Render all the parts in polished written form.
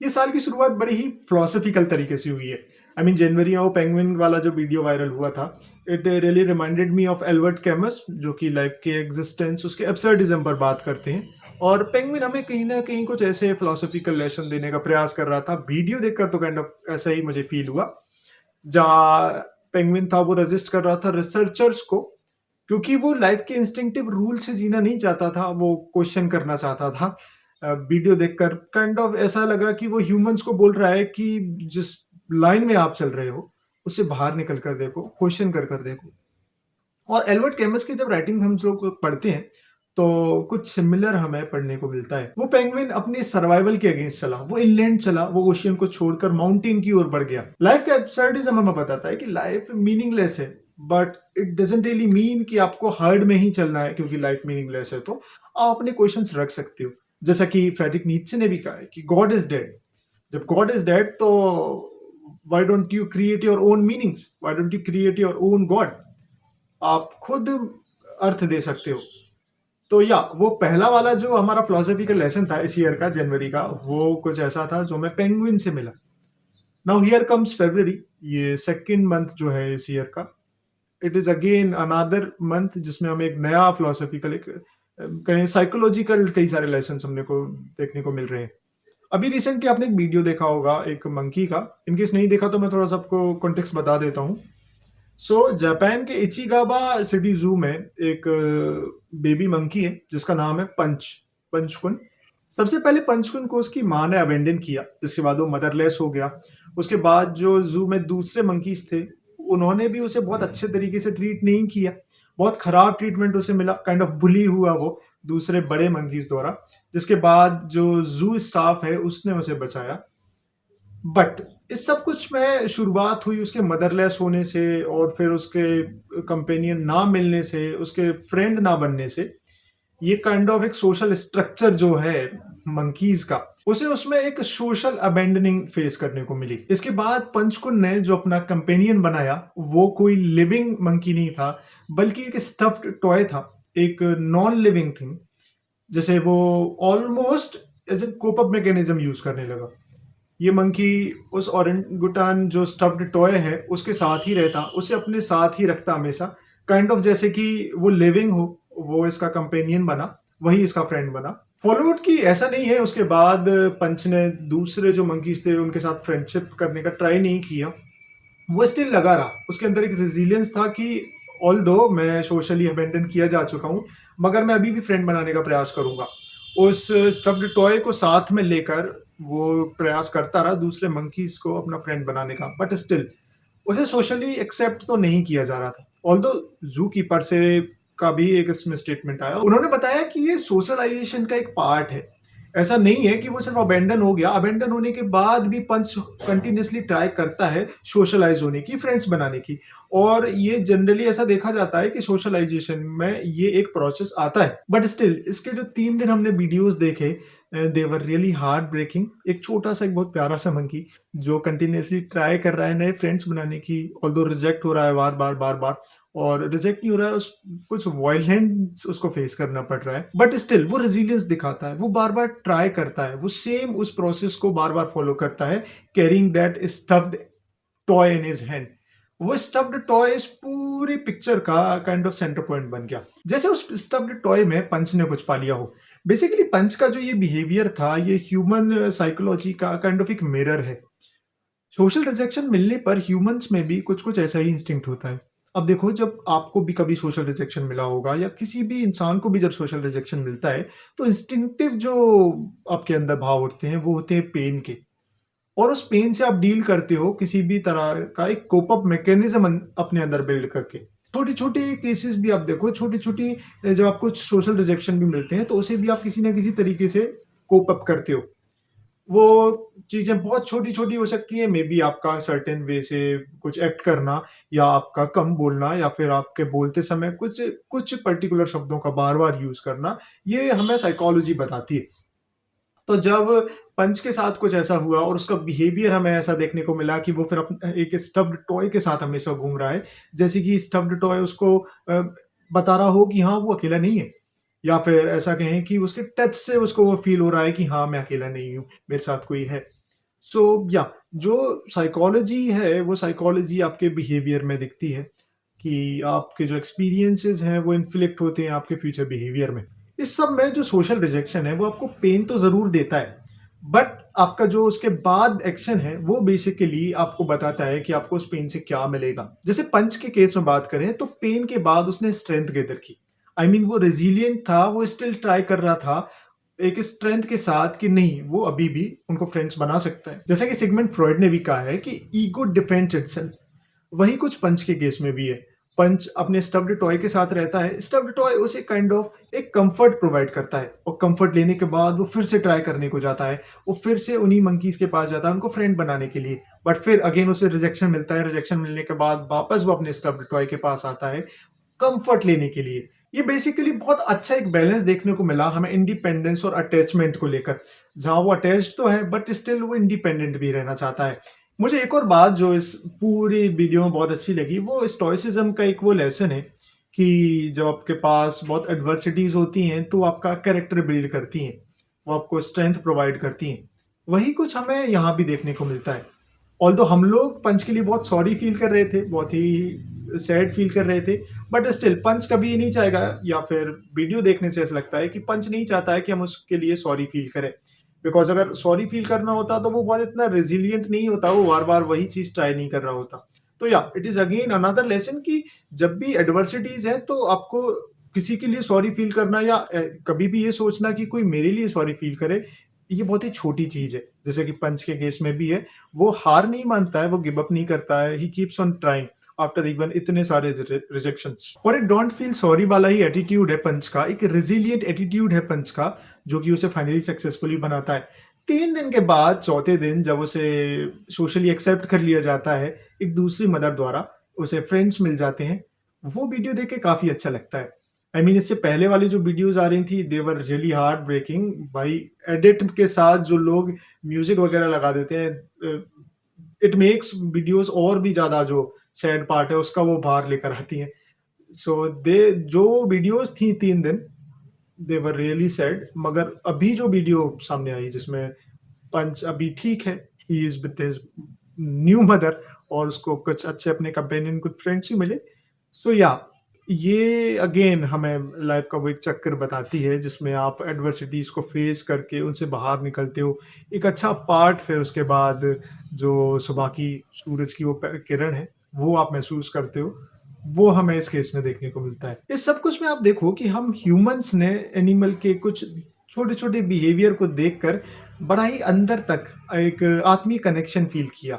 ये साल की शुरुआत बड़ी ही फिलॉसफिकल तरीके से हुई है। आई मीन जनवरी में वो पेंगुइन वाला जो वीडियो वायरल हुआ था, it really reminded me of Albert कैमस जो कि लाइफ के एग्जिस्टेंस, उसके एब्सर्डिज्म पर बात करते हैं। और पेंगुइन हमें कहीं न कहीं कुछ ऐसे फिलॉसफिकल लेसन देने का प्रयास कर रहा था। वीडियो देखकर तो काइंड ऑफ ऐसा ही मुझे फ़ील हुआ। जहाँ पेंगुइन था वो रेज़िस्ट कर रहा था रिसर्चर्स को, क्योंकि वो लाइफ़ के इंस्टिंक्टिव रूल से जीना नहीं चाहता था, वो क्वेश्चन करना चाहता था। वीडियो देखकर काइंड ऑफ ऐसा लगा कि वो ह्यूमन्स को बोल रहा है कि जिस लाइन में आप चल रहे हो, उससे बाहर निकल कर देखो, क्वेश्चन कर देखो। और एल्बर्ट कैमस की जब राइटिंग हम लोग पढ़ते हैं, तो कुछ सिमिलर हमें पढ़ने को मिलता है। वो पेंगुइन अपने सर्वाइवल के अगेंस्ट चला, वो इनलैंड चला, वो ओशियन को छोड़कर माउंटेन की ओर बढ़ गया। लाइफ का एब्सर्डिज्म हमें बताता है कि लाइफ मीनिंगलेस है, but it doesn't really mean कि आपको हर्ड में ही चलना है क्योंकि लाइफ मीनिंगलेस है तो आप अपने क्वेश्चंस रख सकते हो। जैसा कि फ्रेडरिक नीत्शे ने भी कहा है कि गॉड इज डेड। जब गॉड इज डेड तो why don't you create your own meanings, why don't you create your own God. आप खुद अर्थ दे सकते हो। तो या वो पहला वाला जो हमारा फिलॉसफी का लेसन था इस ईयर का जनवरी का, वो कुछ ऐसा था जो हमें पेंगुइन से मिला। नाउ हियर कम्स फरवरी, ये सेकंड मंथ जो है इस ईयर का। It is again another month जिसमें हमें एक नया फिलॉसफिकल एक कहें साइकोलॉजिकल कई सारे लेसन्स हमने को देखने को मिल रहे हैं। अभी रिसेंटली आपने एक वीडियो देखा होगा एक मंकी का। इन केस नहीं देखा तो मैं थोड़ा-सा आपको कॉन्टेक्स्ट बता देता हूँ। सो जापान के इचिगावा सिटी ज़ू में एक बेबी मंकी है जिसका नाम है पंचकुन। सबसे पहले पंचकुन को उसकी माँ ने अबैंडन किया, जिसके बाद वो मदरलेस हो गया। उसके बाद जो ज़ू में दूसरे मंकीज़ थे, उन्होंने भी उसे बहुत अच्छे तरीके से ट्रीट नहीं किया। बहुत खराब ट्रीटमेंट उसे मिला, काइंड ऑफ बुली हुआ वो दूसरे बड़े मंकीज़ द्वारा। जिसके बाद जो ज़ू स्टाफ है उसने उसे बचाया। बट इस सब कुछ में शुरुआत हुई उसके मदरलेस होने से और फिर उसके कंपेनियन ना मिलने से, उसके फ्रेंड ना बनने से। ये काइंड ऑफ एक सोशल स्ट्रक्चर जो है मंकीज़ का, उसे उसमें एक सोशल अबैंडनिंग फेस करने को मिली। इसके बाद पंचकुन ने जो अपना कंपेनियन बनाया, वो कोई लिविंग मंकी नहीं था, बल्कि एक स्टफ्ड टॉय था, एक नॉन लिविंग थिंग। जैसे वो almost as a cope up mechanism use करने लगा। ये मंकी उस ओरेंगुटान जो स्टफ्ड टॉय है, उसके साथ ही रहता, उसे अपने साथ ही रखता हमेशा। काइंड ऑफ जैसे कि वो लिविंग हो, वो इसका कंपेनियन बना, वही इसका फ्रेंड बना। फॉलोआउट की ऐसा नहीं है, उसके बाद पंच ने दूसरे जो मंकीज़ थे, उनके साथ फ्रेंडशिप करने का ट्राई नहीं किया। वो स्टिल लगा रहा। उसके अंदर एक रेज़िलियंस था कि ऑल्दो मैं सोशली अबैंडन किया जा चुका हूँ, मगर मैं अभी भी फ्रेंड बनाने का प्रयास करूँगा। उस स्टफ्ड टॉय को साथ में लेकर वो प्रयास करता रहा दूसरे मंकीज़ को अपना फ्रेंड बनाने का, बट स्टिल उसे सोशली एक्सेप्ट तो नहीं किया जा रहा था। ऑल्दो ज़ू कीपर से का भी एक इसमें स्टेटमेंट आया। उन्होंने बताया कि ये सोशलाइज़ेशन का एक पार्ट है। ऐसा नहीं है कि वो सिर्फ़ अबैंडन हो गया, अबैंडन होने के बाद भी पंच कंटीन्यूअसली ट्राई करता है सोशलाइज़ होने की, फ्रेंड्स बनाने की। और ये जनरली ऐसा देखा जाता है कि सोशलाइज़ेशन में ये एक प्रोसेस आता है। बट स्टिल इसके जो 3 दिन हमने वीडियोज़ देखे, दे वर रियली हार्ट ब्रेकिंग। एक छोटा-सा एक बहुत प्यारा-सा मंकी जो कंटीन्यूअसली ट्राई कर रहा है नए फ्रेंड्स बनाने की, ऑल्दो रिजेक्ट हो रहा है बार-बार, बार-बार। और रिजेक्ट नहीं हो रहा है, उस कुछ वायलेंस उसको फेस करना पड़ रहा है, बट स्टिल वो रेज़िलियंस दिखाता है, वो बार-बार ट्राई करता है, वो सेम उस प्रोसेस को बार-बार फॉलो करता है, carrying that stuffed toy in his hand. वो स्टफ्ड टॉय इस पूरी पिक्चर का काइंड ऑफ सेंटर पॉइंट बन गया। जैसे उस स्टफ्ड टॉय में पंच ने कुछ पा लिया हो। बेसिकली पंच का जो ये बिहेवियर था, ये ह्यूमन साइकोलॉजी का काइंड ऑफ एक मिरर है। सोशल रिजेक्शन मिलने पर ह्यूमन्स में भी कुछ-कुछ ऐसा ही इंस्टिंक्ट होता है। अब देखो, जब आपको भी कभी सोशल रिजेक्शन मिला होगा या किसी भी इंसान को भी जब सोशल रिजेक्शन मिलता है, तो इंस्टिंक्टिव जो आपके अंदर भाव उठते हैं, वो होते हैं पेन के। और उस पेन से आप डील करते हो किसी भी तरह का एक कोप अप मैकेनिज़्म अपने अंदर बिल्ड करके। छोटी-छोटी केसेज़ भी आप देखो, छोटी-छोटी जब आपको सोशल रिजेक्शन भी मिलते हैं, तो उसे भी आप किसी न किसी तरीके से कोप अप करते हो। वो चीज़ें बहुत छोटी-छोटी हो सकती हैं, मेबी आपका सर्टेन वे से कुछ एक्ट करना या आपका कम बोलना या फिर आपके बोलते समय कुछ कुछ पर्टिकुलर शब्दों का बार-बार यूज़ करना, ये हमें साइकोलॉजी बताती है। तो जब पंच के साथ कुछ ऐसा हुआ और उसका बिहेवियर हमें ऐसा देखने को मिला कि वो फिर एक स्टफ्ड टॉय के साथ हमेशा घूम रहा है, जैसे कि स्टफ्ड टॉय उसको बता रहा हो कि हाँ, वो अकेला नहीं है। या फिर ऐसा कहें कि उसके टच से उसको वो फ़ील हो रहा है कि हाँ, मैं अकेला नहीं हूँ, मेरे साथ कोई है। सो या जो साइकोलॉजी है, वो साइकोलॉजी आपके बिहेवियर में दिखती है कि आपके जो एक्सपीरियंसेस हैं, वो इन्फ्लिक्ट होते हैं आपके फ्यूचर बिहेवियर में। इस सब में जो सोशल रिजेक्शन है, वो आपको पेन तो ज़रूर देता है, बट आपका जो उसके बाद एक्शन है, वो बेसिकली आपको बताता है कि आपको उस पेन से क्या मिलेगा। जैसे पंच के केस में बात करें, तो पेन के बाद उसने स्ट्रेंथ गैदर की। आई I मीन mean, वो रेज़िलिएंट था, वो स्टिल ट्राई कर रहा था एक स्ट्रेंथ के साथ कि नहीं, वो अभी भी उनको फ्रेंड्स बना सकता है। जैसा कि सिगमंड फ्रॉइड ने भी कहा है कि ईगो डिफेंड्स इटसेल्फ। वही कुछ पंच के केस में भी है। पंच अपने स्टफ्ड टॉय के साथ रहता है। स्टफ्ड टॉय उसे काइंड ऑफ एक कंफर्ट प्रोवाइड करता है और कंफर्ट लेने के बाद वो फिर से ट्राई करने को जाता है। वो फिर से उन्हीं मंकीज़ के पास जाता है उनको फ्रेंड बनाने के लिए। बट फिर अगेन उसे रिजेक्शन मिलता है। रिजेक्शन मिलने के बाद वापस वो अपने स्टफ्ड टॉय के पास आता है कंफर्ट लेने के लिए। ये बेसिकली बहुत अच्छा एक बैलेंस देखने को मिला हमें इंडिपेंडेंस और अटैचमेंट को लेकर। जहाँ वो अटैच्ड तो है बट स्टिल वो इंडिपेंडेंट भी रहना चाहता है। मुझे एक और बात जो इस पूरी वीडियो में बहुत अच्छी लगी, वो स्टोइसिज्म का एक वो लेसन है कि जब आपके पास बहुत एडवर्सिटीज़ होती हैं, तो आपका कैरेक्टर बिल्ड करती हैं। वो आपको स्ट्रेंथ प्रोवाइड करती हैं। वही कुछ हमें यहाँ भी देखने को मिलता है। ऑल्दो हम लोग पंच के लिए बहुत सॉरी फील कर रहे थे, बहुत ही सैड फील कर रहे थे, बट स्टिल पंच कभी ये नहीं चाहेगा, या फिर वीडियो देखने से ऐसा लगता है कि पंच नहीं चाहता है कि हम उसके लिए सॉरी फील करें। बिकॉज़ अगर सॉरी फील करना होता तो वो बहुत इतना रेज़िलिएंट नहीं होता, वो बार-बार वही चीज़ ट्राई नहीं कर रहा होता। तो या it is again another lesson कि जब भी एडversiटीज़ हैं, तो आपको किसी के लिए सॉरी फील करना या कभी भी ये सोचना कि कोई मेरे लिए सॉरी फील करे, ये बहुत ही छोटी चीज़ है। जैसे कि पंच के केस में भी है, वो हार नहीं मानता है, वो गिव अप नहीं करता है, he keeps on trying after even इतने सारे रिजेक्शंस। और एक डोंट फील सॉरी वाला ही एटीट्यूड है पंच का, एक रेज़िलिएंट एटीट्यूड है पंच का, जो कि उसे फाइनली सक्सेसफुली बनाता है। 3 दिन के बाद चौथे दिन जब उसे सोशली एक्सेप्ट कर लिया जाता है, एक दूसरी मदर द्वारा, उसे फ्रेंड्स मिल जाते हैं, वो वीडियो देख के काफ़ी अच्छा लगता है। आई मीन इससे पहले वाली जो वीडियोज़ आ रही थी, दे वर रियली हार्ट ब्रेकिंग। भाई एडिट के साथ जो लोग म्यूज़िक वगैरह लगा देते हैं, इट मेक्स वीडियोज़ और भी ज़्यादा जो सैड पार्ट है उसका वो बाहर लेकर आती हैं। सो दे जो वीडियोज़ थी 3 दिन, दे वर रियली सैड, मगर अभी जो वीडियो सामने आई जिसमें पंच अभी ठीक है, he is with his new mother और उसको कुछ अच्छे अपने कंपेनियन कुछ फ्रेंड्स ही मिले। सो या ये अगेन हमें लाइफ का वो एक चक्कर बताती है जिसमें आप एडversiटीज़ को फेस करके उनसे बाहर निकलते हो। एक अच्छा पार्ट फिर उसके बाद जो सुबह की सूरज की वो किरण है, वो आप महसूस करते हो। वो हमें इस केस में देखने को मिलता है। इस सब कुछ में आप देखो कि हम ह्यूमन्स ने एनिमल के कुछ छोटे-छोटे बिहेवियर को देखकर बड़ा ही अंदर तक एक आत्मीय कनेक्शन फ़ील किया।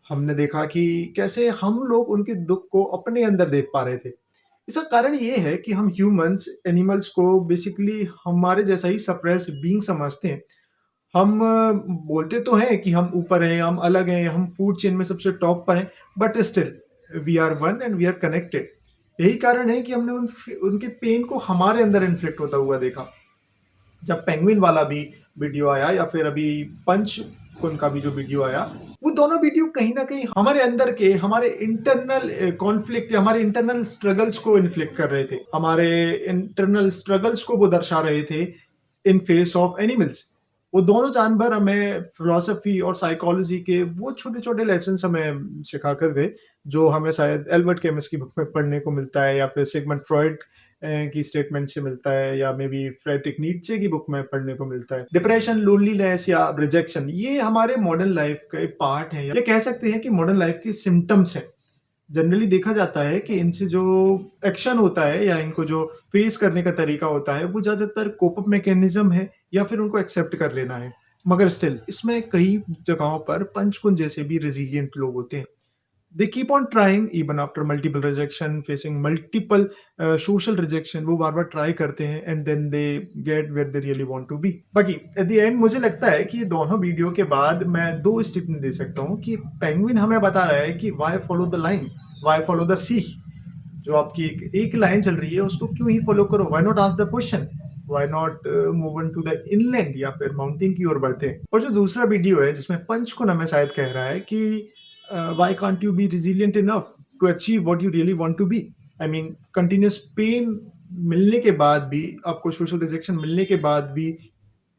हमने देखा कि कैसे हम लोग उनके दुःख को अपने अंदर देख पा रहे थे। इसका कारण ये है कि हम ह्यूमन्स एनिमल्स को बेसिकली हमारे जैसा ही सप्रेस्ड बीइंग समझते हैं। हम बोलते तो हैं कि हम ऊपर हैं, हम अलग हैं, हम फूड चेन में सबसे टॉप पर हैं, but still we are one and we are connected. यही कारण है कि हमने उनके पेन को हमारे अंदर इन्फ्लिक्ट होता हुआ देखा। जब पेंगुइन वाला भी वीडियो आया या फिर अभी पंच कुन का भी जो वीडियो आया, वो दोनों वीडियो कहीं न कहीं हमारे अंदर के हमारे इंटरनल कॉन्फ्लिक्ट या हमारे इंटरनल स्ट्रगल्स को इन्फ्लिक्ट कर रहे थे। हमारे इंटरनल स्ट्रगल्स को वो दर्शा रहे थे इन फेस ऑफ एनिमल्स। वो दोनों जानवर हमें फिलॉसफी और साइकोलॉजी के वो छोटे-छोटे लेसन्स हमें सिखा कर गए, जो हमें शायद एल्बर्ट कैमस की बुक में पढ़ने को मिलता है या फिर सिगमंड फ्रॉइड की स्टेटमेंट से मिलता है या मे बी फ्रेडरिक नीत्शे की बुक में पढ़ने को मिलता है। डिप्रेशन, लोनलीनेस या रिजेक्शन ये हमारे मॉडर्न लाइफ का एक पार्ट है, या कह सकते हैं कि मॉडर्न लाइफ के सिम्पटम्स हैं। जनरली देखा जाता है कि इनसे जो एक्शन होता है या इनको जो फेस करने का तरीका होता है, वो ज़्यादातर कोप अप मैकेनिज़्म है या फिर उनको एक्सेप्ट कर लेना है। मगर स्टिल इसमें कई जगहों पर पंचकुन जैसे भी रेज़िलिएंट लोग होते हैं। They keep on trying even after multiple rejection, facing multiple social rejection, वो बार-बार ट्राई करते हैं and then they get where they really want to be. बाकी एट द एंड मुझे लगता है कि ये दोनों वीडियो के बाद मैं 2 स्टेटमेंट दे सकता हूँ कि पेंगुइन हमें बता रहा है कि why follow the line, why follow the sea. जो आपकी एक लाइन चल रही है उसको क्यों ही फॉलो करो, why not ask the question, why not move on to the inland या फिर माउंटेन की ओर बढ़ते हैं। और जो दूसरा वीडियो है जिसमें पंचकुन हमें शायद कह रहा है कि why can't you be resilient enough to achieve what you really want to be. I mean continuous pain मिलने के बाद भी, आपको सोशल रिजेक्शन मिलने के बाद भी,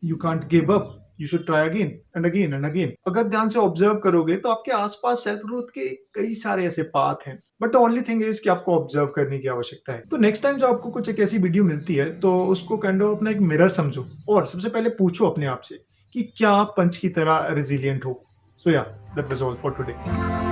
you can't give up, you should try again and again and again. अगर ध्यान से ऑब्जर्व करोगे तो आपके आसपास सेल्फ ग्रोथ के कई सारे ऐसे पाथ हैं, but the only thing is कि आपको ऑब्जर्व करने की आवश्यकता है। तो नेक्स्ट टाइम जब आपको कुछ एक ऐसी वीडियो मिलती है तो उसको काइंड ऑफ अपना एक मिरर समझो और सबसे पहले पूछो अपने आप से कि क्या आप पंच की तरह रेजिलिएंट हो। सो या, that was all for today.